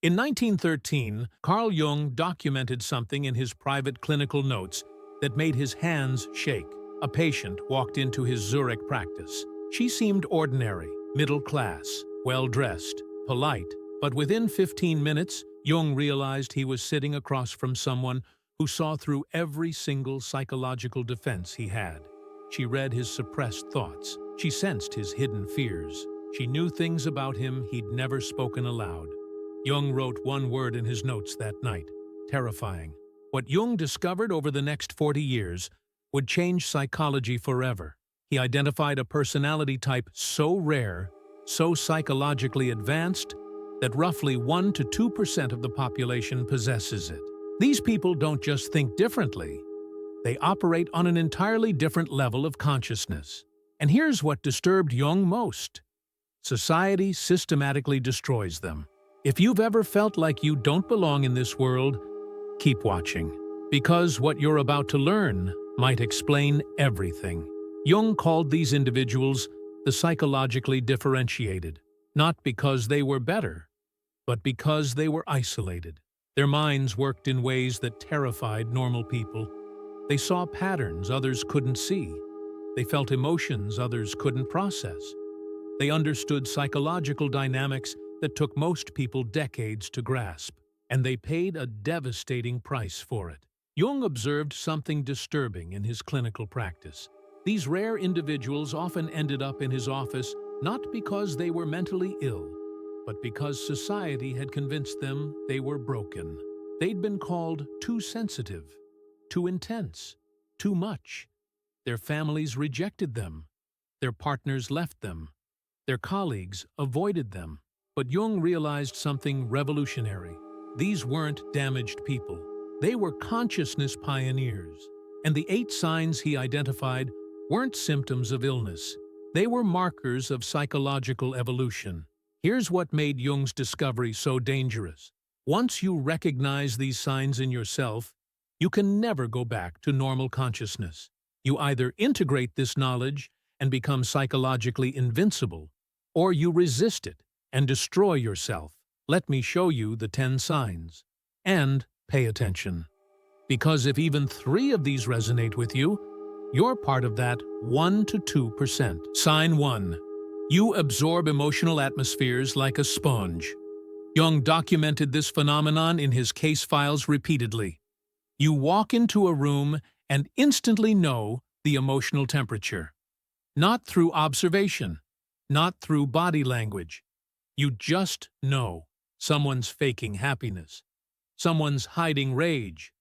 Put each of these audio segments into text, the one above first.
In 1913, Carl Jung documented something in his private clinical notes that made his hands shake. A patient walked into his Zurich practice. She seemed ordinary, middle class, well-dressed, polite, but within 15 minutes, Jung realized he was sitting across from someone who saw through every single psychological defense he had. She read his suppressed thoughts. She sensed his hidden fears. She knew things about him he'd never spoken aloud. Jung wrote one word in his notes that night: terrifying. What Jung discovered over the next 40 years would change psychology forever. He identified a personality type so rare, so psychologically advanced, that roughly 1 to 2% of the population possesses it. These people don't just think differently, they operate on an entirely different level of consciousness. And here's what disturbed Jung most: society systematically destroys them. If you've ever felt like you don't belong in this world, keep watching, because what you're about to learn might explain everything. Jung called these individuals the psychologically differentiated, not because they were better, but because they were isolated. Their minds worked in ways that terrified normal people. They saw patterns others couldn't see. They felt emotions others couldn't process. They understood psychological dynamics that took most people decades to grasp, and they paid a devastating price for it. Jung observed something disturbing in his clinical practice. These rare individuals often ended up in his office not because they were mentally ill, but because society had convinced them they were broken. They'd been called too sensitive, too intense, too much. Their families rejected them. Their partners left them. Their colleagues avoided them. But Jung realized something revolutionary. These weren't damaged people. They were consciousness pioneers. And the 8 signs he identified weren't symptoms of illness. They were markers of psychological evolution. Here's what made Jung's discovery so dangerous. Once you recognize these signs in yourself, you can never go back to normal consciousness. You either integrate this knowledge and become psychologically invincible, or you resist it and destroy yourself. Let me show you the 10 signs. And pay attention. Because if even 3 of these resonate with you, you're part of that 1 to 2%. Sign 1. You absorb emotional atmospheres like a sponge. Jung documented this phenomenon in his case files repeatedly. You walk into a room and instantly know the emotional temperature. Not through observation, not through body language. You just know. Someone's faking happiness. Someone's hiding rage.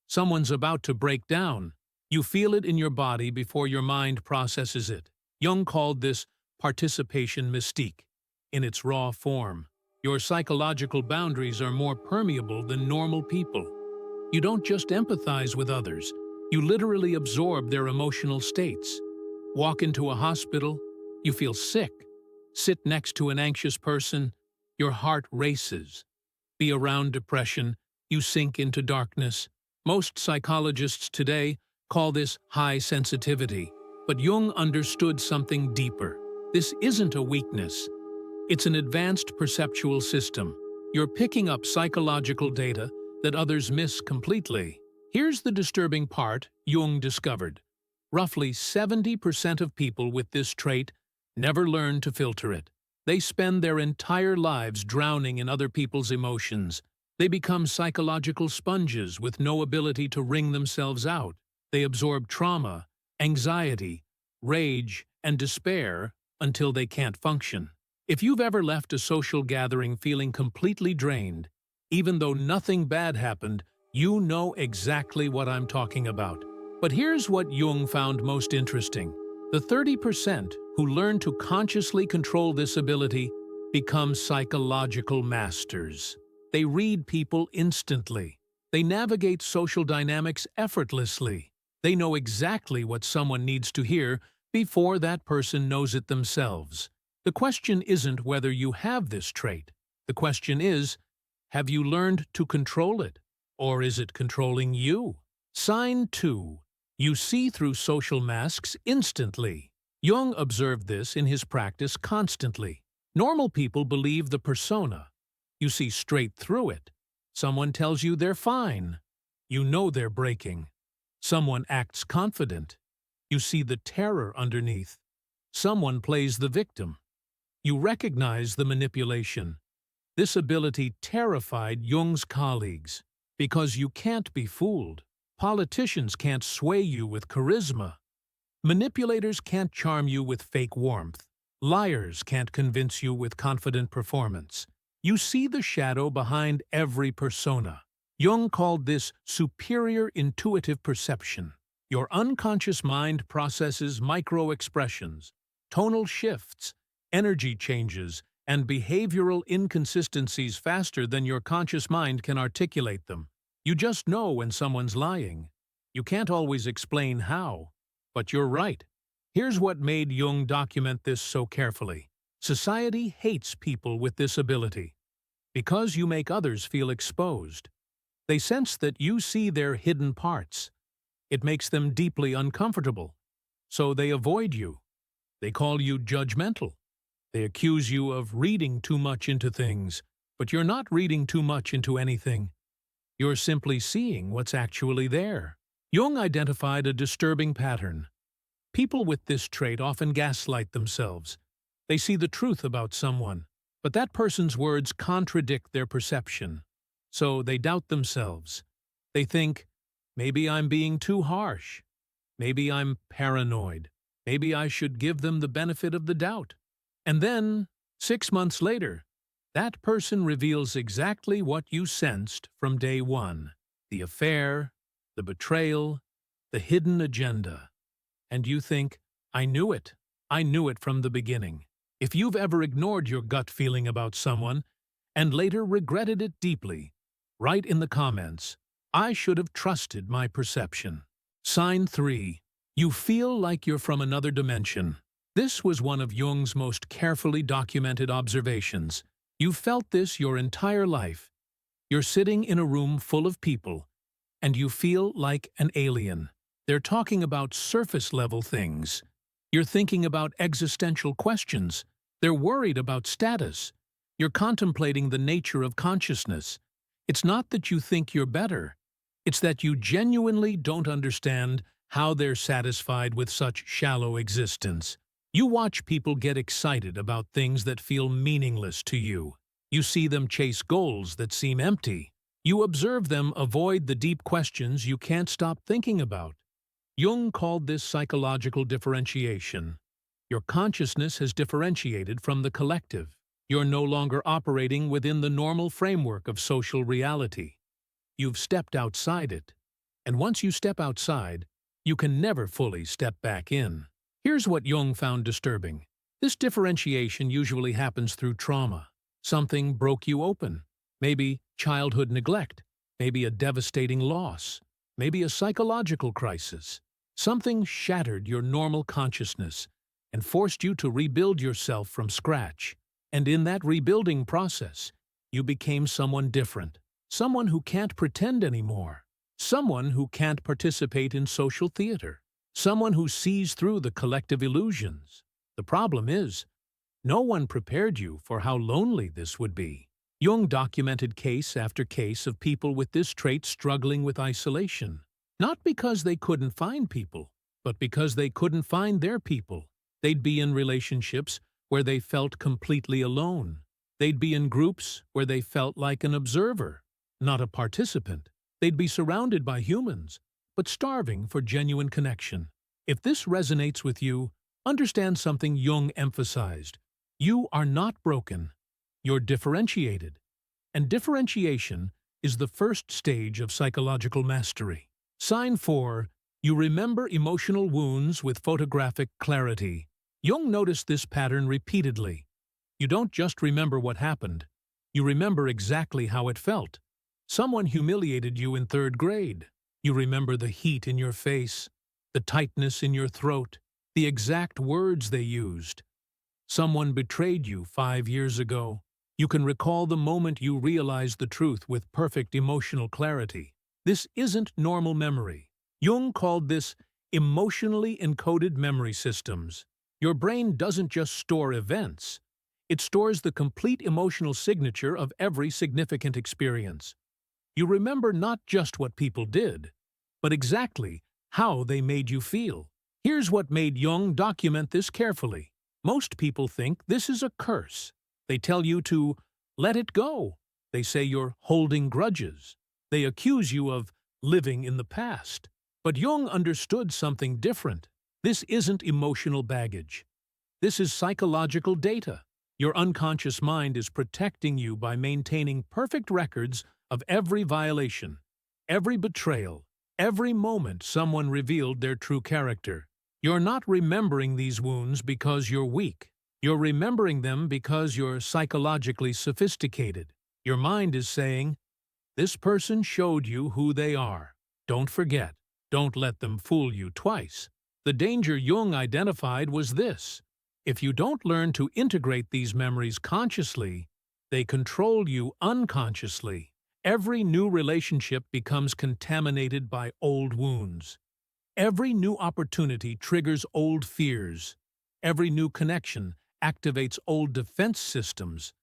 Someone's about to break down. You feel it in your body before your mind processes it. Jung called this participation mystique. In its raw form, your psychological boundaries are more permeable than normal people. You don't just empathize with others, you literally absorb their emotional states. Walk into a hospital, you feel sick. Sit next to an anxious person, your heart races. Be around depression, you sink into darkness. Most psychologists today call this high sensitivity, but Jung understood something deeper. This isn't a weakness. It's an advanced perceptual system. You're picking up psychological data that others miss completely. Here's the disturbing part Jung discovered. Roughly 70% of people with this trait never learn to filter it. They spend their entire lives drowning in other people's emotions. They become psychological sponges with no ability to wring themselves out. They absorb trauma, anxiety, rage, and despair until they can't function. If you've ever left a social gathering feeling completely drained, even though nothing bad happened, you know exactly what I'm talking about. But here's what Jung found most interesting. The 30% who learn to consciously control this ability become psychological masters. They read people instantly. They navigate social dynamics effortlessly. They know exactly what someone needs to hear before that person knows it themselves. The question isn't whether you have this trait. The question is, have you learned to control it? Or is it controlling you? Sign 2. You see through social masks instantly. Jung observed this in his practice constantly. Normal people believe the persona. You see straight through it. Someone tells you they're fine. You know they're breaking. Someone acts confident. You see the terror underneath. Someone plays the victim. You recognize the manipulation. This ability terrified Jung's colleagues because you can't be fooled. Politicians can't sway you with charisma. Manipulators can't charm you with fake warmth. Liars can't convince you with confident performance. You see the shadow behind every persona. Jung called this superior intuitive perception. Your unconscious mind processes micro-expressions, tonal shifts, energy changes, and behavioral inconsistencies faster than your conscious mind can articulate them. You just know when someone's lying. You can't always explain how, but you're right. Here's what made Jung document this so carefully. Society hates people with this ability because you make others feel exposed. They sense that you see their hidden parts. It makes them deeply uncomfortable, so they avoid you. They call you judgmental. They accuse you of reading too much into things, but you're not reading too much into anything. You're simply seeing what's actually there. Jung identified a disturbing pattern. People with this trait often gaslight themselves. They see the truth about someone, but that person's words contradict their perception. So they doubt themselves. They think, maybe I'm being too harsh. Maybe I'm paranoid. Maybe I should give them the benefit of the doubt. And then, 6 months later, that person reveals exactly what you sensed from day one. The affair, the betrayal, the hidden agenda. And you think, I knew it. I knew it from the beginning. If you've ever ignored your gut feeling about someone and later regretted it deeply, write in the comments, I should have trusted my perception. Sign 3. You feel like you're from another dimension. This was one of Jung's most carefully documented observations. You've felt this your entire life. You're sitting in a room full of people, and you feel like an alien. They're talking about surface-level things. You're thinking about existential questions. They're worried about status. You're contemplating the nature of consciousness. It's not that you think you're better. It's that you genuinely don't understand how they're satisfied with such shallow existence. You watch people get excited about things that feel meaningless to you. You see them chase goals that seem empty. You observe them avoid the deep questions you can't stop thinking about. Jung called this psychological differentiation. Your consciousness has differentiated from the collective. You're no longer operating within the normal framework of social reality. You've stepped outside it. And once you step outside, you can never fully step back in. Here's what Jung found disturbing. This differentiation usually happens through trauma. Something broke you open. Maybe childhood neglect. Maybe a devastating loss. Maybe a psychological crisis. Something shattered your normal consciousness and forced you to rebuild yourself from scratch. And in that rebuilding process, you became someone different. Someone who can't pretend anymore. Someone who can't participate in social theater. Someone who sees through the collective illusions. The problem is, no one prepared you for how lonely this would be. Jung documented case after case of people with this trait struggling with isolation. Not because they couldn't find people, but because they couldn't find their people. They'd be in relationships where they felt completely alone. They'd be in groups where they felt like an observer, not a participant. They'd be surrounded by humans, but starving for genuine connection. If this resonates with you, understand something Jung emphasized. You are not broken. You're differentiated. And differentiation is the first stage of psychological mastery. Sign 4. You remember emotional wounds with photographic clarity. Jung noticed this pattern repeatedly. You don't just remember what happened. You remember exactly how it felt. Someone humiliated you in 3rd grade. You remember the heat in your face, the tightness in your throat, the exact words they used. Someone betrayed you 5 years ago. You can recall the moment you realized the truth with perfect emotional clarity. This isn't normal memory. Jung called this emotionally encoded memory systems. Your brain doesn't just store events. It stores the complete emotional signature of every significant experience. You remember not just what people did, but exactly how they made you feel. Here's what made Jung document this carefully. Most people think this is a curse. They tell you to let it go. They say you're holding grudges. They accuse you of living in the past. But Jung understood something different. This isn't emotional baggage. This is psychological data. Your unconscious mind is protecting you by maintaining perfect records of every violation, every betrayal, every moment someone revealed their true character. You're not remembering these wounds because you're weak. You're remembering them because you're psychologically sophisticated. Your mind is saying, "This person showed you who they are. Don't forget. Don't let them fool you twice." The danger Jung identified was this. If you don't learn to integrate these memories consciously, they control you unconsciously. Every new relationship becomes contaminated by old wounds. Every new opportunity triggers old fears. Every new connection activates old defense systems.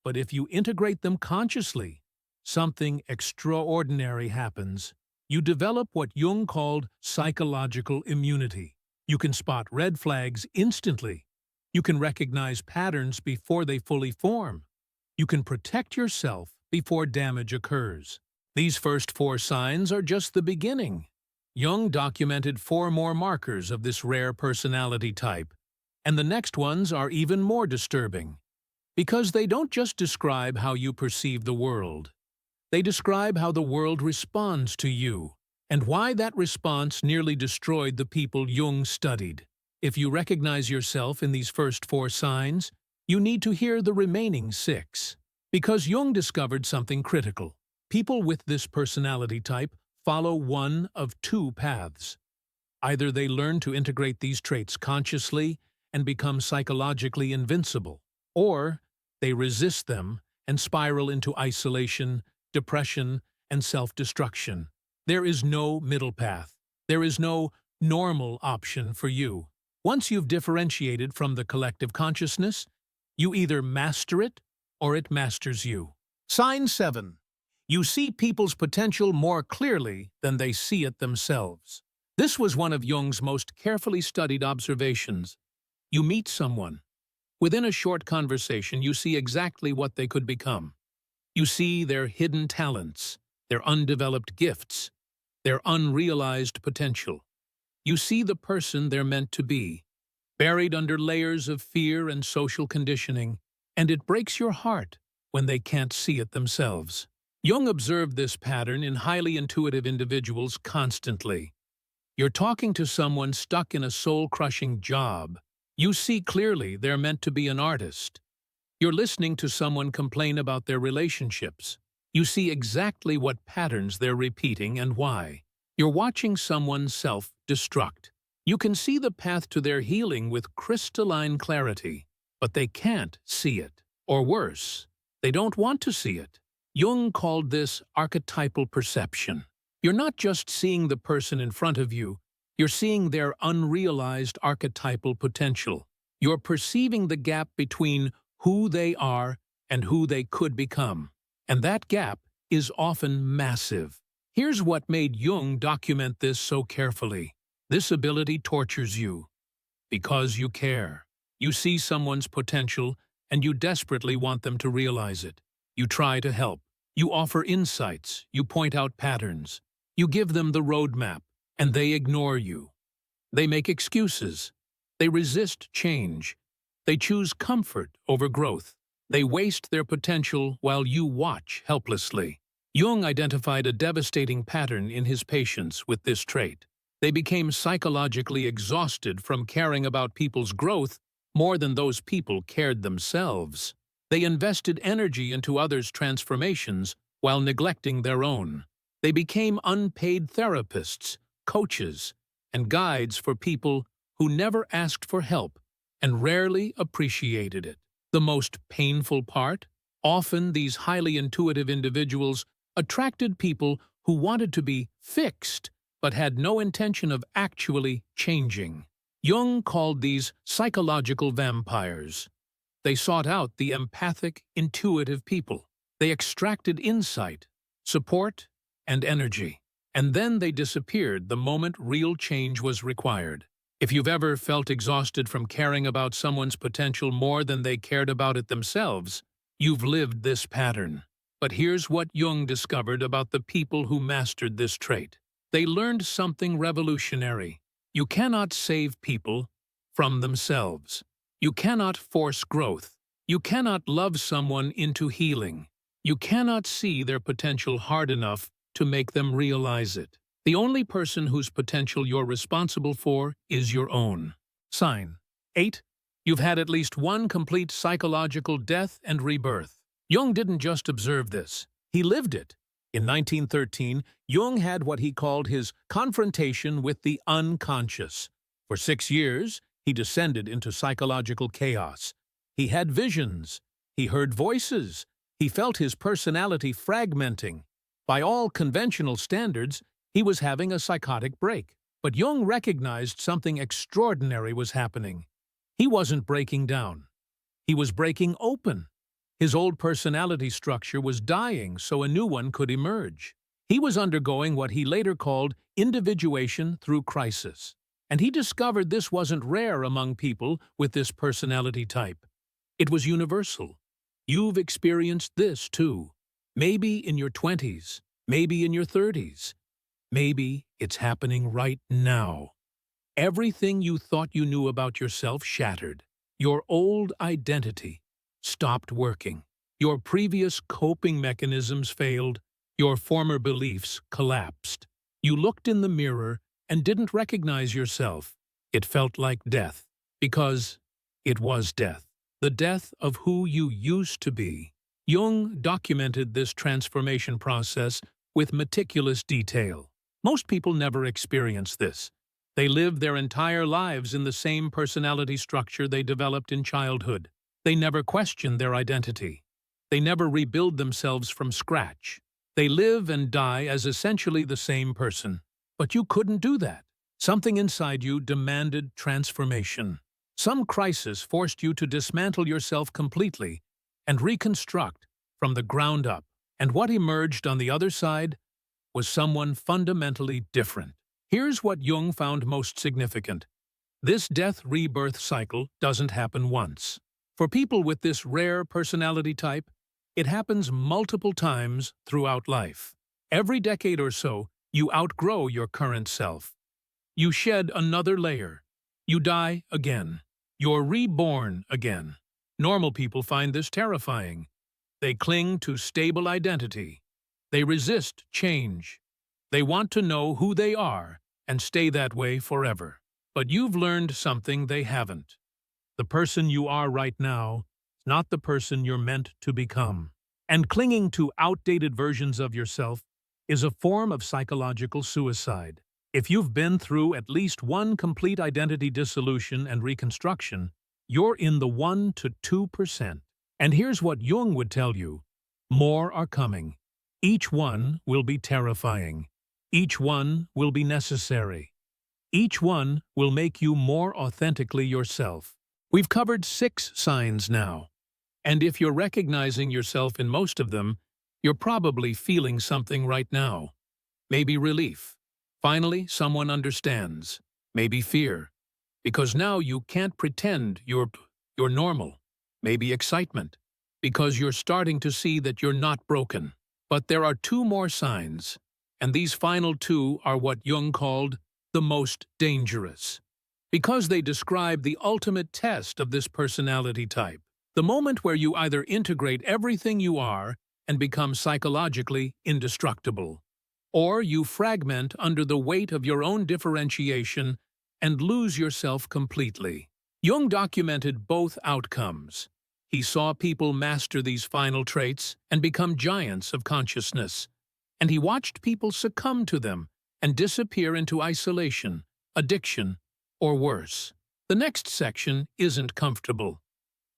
But if you integrate them consciously, something extraordinary happens. You develop what Jung called psychological immunity. You can spot red flags instantly. You can recognize patterns before they fully form. You can protect yourself before damage occurs. These first 4 signs are just the beginning. Jung documented 4 more markers of this rare personality type, and the next ones are even more disturbing, because they don't just describe how you perceive the world. They describe how the world responds to you, and why that response nearly destroyed the people Jung studied. If you recognize yourself in these first 4 signs, you need to hear the remaining 6. Because Jung discovered something critical. People with this personality type follow one of 2 paths. Either they learn to integrate these traits consciously and become psychologically invincible, or they resist them and spiral into isolation, depression, and self-destruction. There is no middle path. There is no normal option for you. Once you've differentiated from the collective consciousness, you either master it or it masters you. Sign 7. You see people's potential more clearly than they see it themselves. This was one of Jung's most carefully studied observations. You meet someone. Within a short conversation, you see exactly what they could become. You see their hidden talents, their undeveloped gifts, their unrealized potential. You see the person they're meant to be, buried under layers of fear and social conditioning, and it breaks your heart when they can't see it themselves. Jung observed this pattern in highly intuitive individuals constantly. You're talking to someone stuck in a soul-crushing job. You see clearly they're meant to be an artist. You're listening to someone complain about their relationships. You see exactly what patterns they're repeating and why. You're watching someone self-destruct. You can see the path to their healing with crystalline clarity, but they can't see it. Or worse, they don't want to see it. Jung called this archetypal perception. You're not just seeing the person in front of you, you're seeing their unrealized archetypal potential. You're perceiving the gap between who they are and who they could become. And that gap is often massive. Here's what made Jung document this so carefully. This ability tortures you because you care. You see someone's potential and you desperately want them to realize it. You try to help. You offer insights. You point out patterns. You give them the roadmap, and they ignore you. They make excuses. They resist change. They choose comfort over growth. They waste their potential while you watch helplessly. Jung identified a devastating pattern in his patients with this trait. They became psychologically exhausted from caring about people's growth more than those people cared themselves. They invested energy into others' transformations while neglecting their own. They became unpaid therapists, coaches, and guides for people who never asked for help and rarely appreciated it. The most painful part? Often these highly intuitive individuals attracted people who wanted to be fixed but had no intention of actually changing. Jung called these psychological vampires. They sought out the empathic, intuitive people. They extracted insight, support, and energy. And then they disappeared the moment real change was required. If you've ever felt exhausted from caring about someone's potential more than they cared about it themselves, you've lived this pattern. But here's what Jung discovered about the people who mastered this trait. They learned something revolutionary. You cannot save people from themselves. You cannot force growth. You cannot love someone into healing. You cannot see their potential hard enough to make them realize it. The only person whose potential you're responsible for is your own. Sign 8. You've had at least one complete psychological death and rebirth. Jung didn't just observe this. He lived it. In 1913, Jung had what he called his confrontation with the unconscious. For 6 years, he descended into psychological chaos. He had visions. He heard voices. He felt his personality fragmenting. By all conventional standards, he was having a psychotic break. But Jung recognized something extraordinary was happening. He wasn't breaking down. He was breaking open. His old personality structure was dying so a new one could emerge. He was undergoing what he later called individuation through crisis. And he discovered this wasn't rare among people with this personality type. It was universal. You've experienced this too. Maybe in your 20s, maybe in your 30s. Maybe it's happening right now. Everything you thought you knew about yourself shattered. Your old identity stopped working. Your previous coping mechanisms failed. Your former beliefs collapsed. You looked in the mirror and didn't recognize yourself. It felt like death, because it was death. The death of who you used to be. Jung documented this transformation process with meticulous detail. Most people never experience this. They live their entire lives in the same personality structure they developed in childhood. They never question their identity. They never rebuild themselves from scratch. They live and die as essentially the same person. But you couldn't do that. Something inside you demanded transformation. Some crisis forced you to dismantle yourself completely and reconstruct from the ground up. And what emerged on the other side was someone fundamentally different. Here's what Jung found most significant. This death-rebirth cycle doesn't happen once. For people with this rare personality type, it happens multiple times throughout life. Every decade or so, you outgrow your current self. You shed another layer. You die again. You're reborn again. Normal people find this terrifying. They cling to stable identity. They resist change. They want to know who they are and stay that way forever. But you've learned something they haven't. The person you are right now is not the person you're meant to become. And clinging to outdated versions of yourself is a form of psychological suicide. If you've been through at least one complete identity dissolution and reconstruction, you're in the 1 to 2%. And here's what Jung would tell you. More are coming. Each one will be terrifying. Each one will be necessary. Each one will make you more authentically yourself. We've covered 6 signs now. And if you're recognizing yourself in most of them, you're probably feeling something right now. Maybe relief. Finally, someone understands. Maybe fear. Because now you can't pretend you're normal. Maybe excitement. Because you're starting to see that you're not broken. But there are 2 more signs. And these final 2 are what Jung called the most dangerous. Because they describe the ultimate test of this personality type. The moment where you either integrate everything you are and become psychologically indestructible, or you fragment under the weight of your own differentiation and lose yourself completely. Jung documented both outcomes. He saw people master these final traits and become giants of consciousness, and he watched people succumb to them and disappear into isolation, addiction, or worse. The next section isn't comfortable,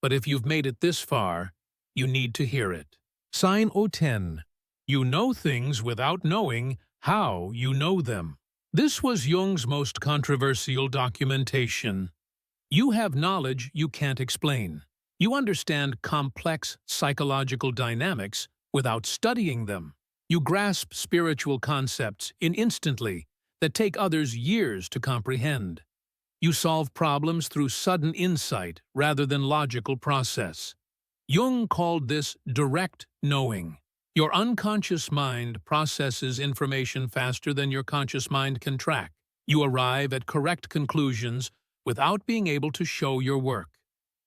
but if you've made it this far, you need to hear it. Sign 10. You know things without knowing how you know them. This was Jung's most controversial documentation. You have knowledge you can't explain. You understand complex psychological dynamics without studying them. You grasp spiritual concepts instantly that take others years to comprehend. You solve problems through sudden insight rather than logical process. Jung called this direct knowing. Your unconscious mind processes information faster than your conscious mind can track. You arrive at correct conclusions without being able to show your work.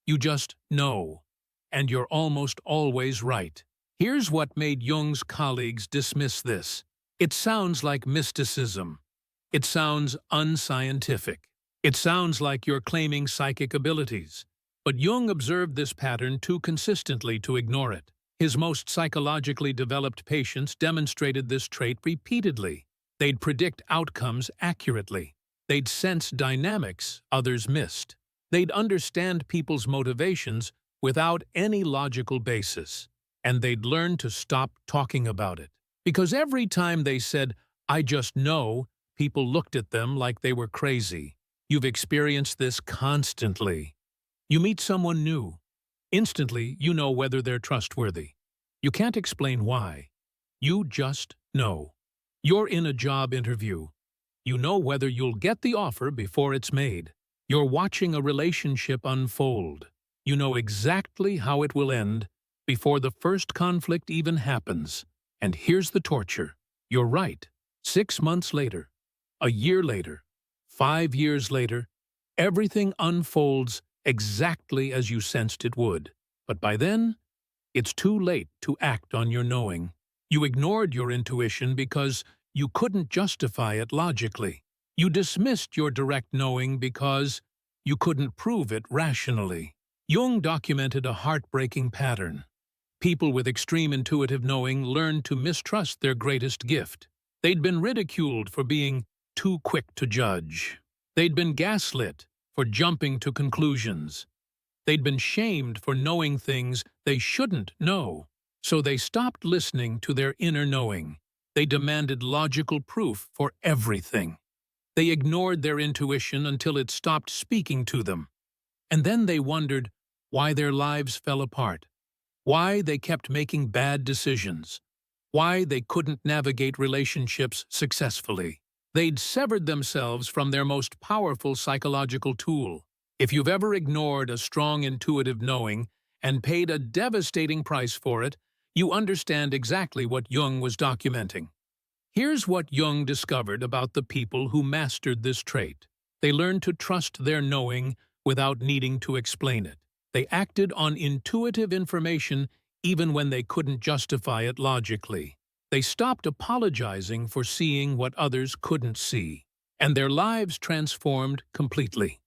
You just know, and you're almost always right. Here's what made Jung's colleagues dismiss this. It sounds like mysticism. It sounds unscientific. It sounds like you're claiming psychic abilities. But Jung observed this pattern too consistently to ignore it. His most psychologically developed patients demonstrated this trait repeatedly. They'd predict outcomes accurately. They'd sense dynamics others missed. They'd understand people's motivations without any logical basis. And they'd learn to stop talking about it. Because every time they said, "I just know," people looked at them like they were crazy. You've experienced this constantly. You meet someone new. Instantly, you know whether they're trustworthy. You can't explain why. You just know. You're in a job interview. You know whether you'll get the offer before it's made. You're watching a relationship unfold. You know exactly how it will end before the first conflict even happens. And here's the torture. You're right. 6 months later, a year later, 5 years later, everything unfolds exactly as you sensed it would. But by then, it's too late to act on your knowing. You ignored your intuition because you couldn't justify it logically. You dismissed your direct knowing because you couldn't prove it rationally. Jung documented a heartbreaking pattern. People with extreme intuitive knowing learned to mistrust their greatest gift. They'd been ridiculed for being too quick to judge. They'd been gaslit for jumping to conclusions. They'd been shamed for knowing things they shouldn't know. So they stopped listening to their inner knowing. They demanded logical proof for everything. They ignored their intuition until it stopped speaking to them. And then they wondered why their lives fell apart, why they kept making bad decisions, why they couldn't navigate relationships successfully. They'd severed themselves from their most powerful psychological tool. If you've ever ignored a strong intuitive knowing and paid a devastating price for it, you understand exactly what Jung was documenting. Here's what Jung discovered about the people who mastered this trait. They learned to trust their knowing without needing to explain it. They acted on intuitive information even when they couldn't justify it logically. They stopped apologizing for seeing what others couldn't see, and their lives transformed completely.